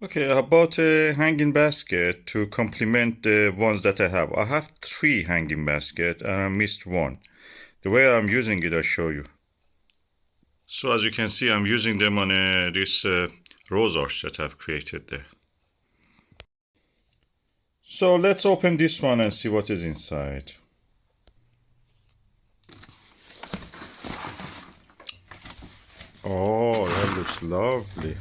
Okay, how about a hanging basket to complement the ones that I have? I have three hanging baskets and I missed one. The way I'm using it, I'll show you. So as you can see, I'm using them on this rose arch that I've created there. So let's open this one and see what is inside. Oh, that looks lovely.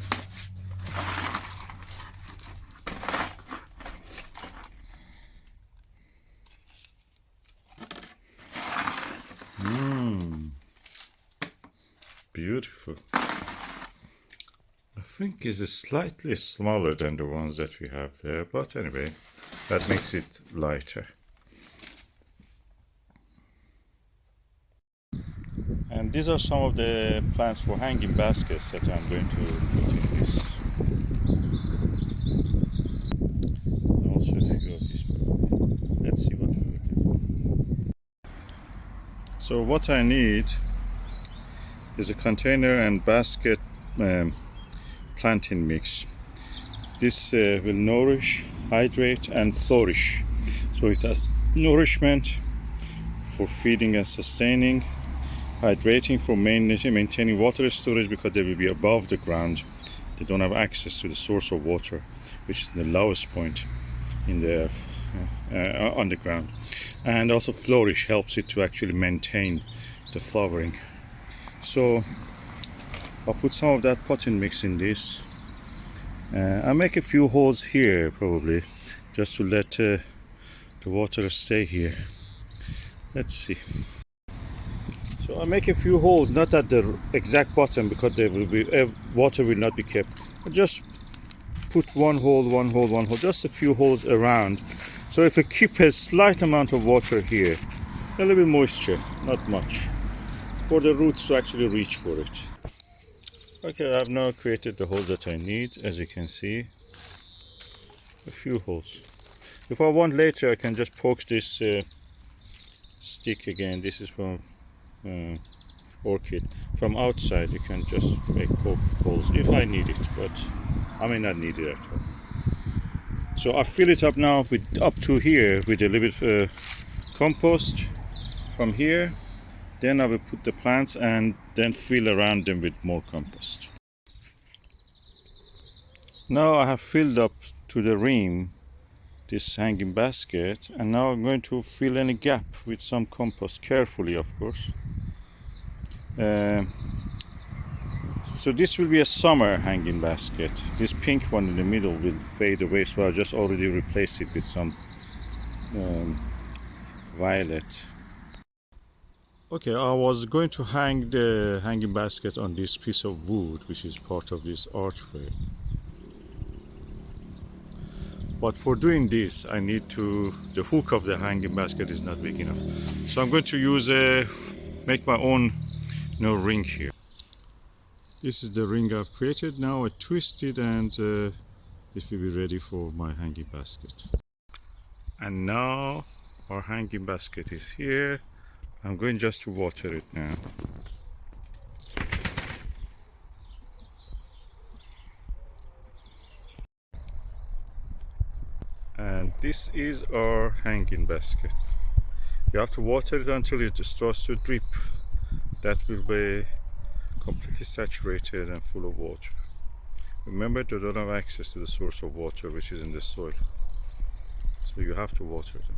Beautiful. I think it's slightly smaller than the ones that we have there, but anyway, that makes it lighter. And these are some of the plants for hanging baskets that I'm going to put in this. Also a few of these. Let's see what we will do. So what I need is a container and basket planting mix. This will nourish, hydrate and flourish. So it has nourishment for feeding and sustaining, hydrating for maintaining water storage because they will be above the ground. They don't have access to the source of water, which is the lowest point in the on the ground. And also flourish helps it to actually maintain the flowering. So I'll put some of that potting mix in this. I'll make a few holes here probably just to let the water stay here. Let's see. So I'll make a few holes, not at the exact bottom because there will be water will not be kept. I'll just put one hole, just a few holes around. So if I keep a slight amount of water here, a little bit moisture, not much, for the roots to actually reach for it. Okay, I've now created the holes that I need, as you can see. A few holes. If I want later, I can just poke this stick again. This is from orchid. From outside, you can just make poke holes if I need it, but I may not need it at all. So I fill it up now with up to here with a little bit compost from here. Then I will put the plants and then fill around them with more compost. Now I have filled up to the rim this hanging basket, and now I'm going to fill any gap with some compost, carefully of course. So this will be a summer hanging basket. This pink one in the middle will fade away, so I'll just already replace it with some violet. Okay, I was going to hang the hanging basket on this piece of wood, which is part of this archway. But for doing this, I need to, the hook of the hanging basket is not big enough. So I'm going to use make my own ring here. This is the ring I've created. Now I twist it and it will be ready for my hanging basket. And now our hanging basket is here. I'm going just to water it now. And this is our hanging basket. You have to water it until it starts to drip. That will be completely saturated and full of water. Remember, they don't have access to the source of water which is in the soil. So you have to water them.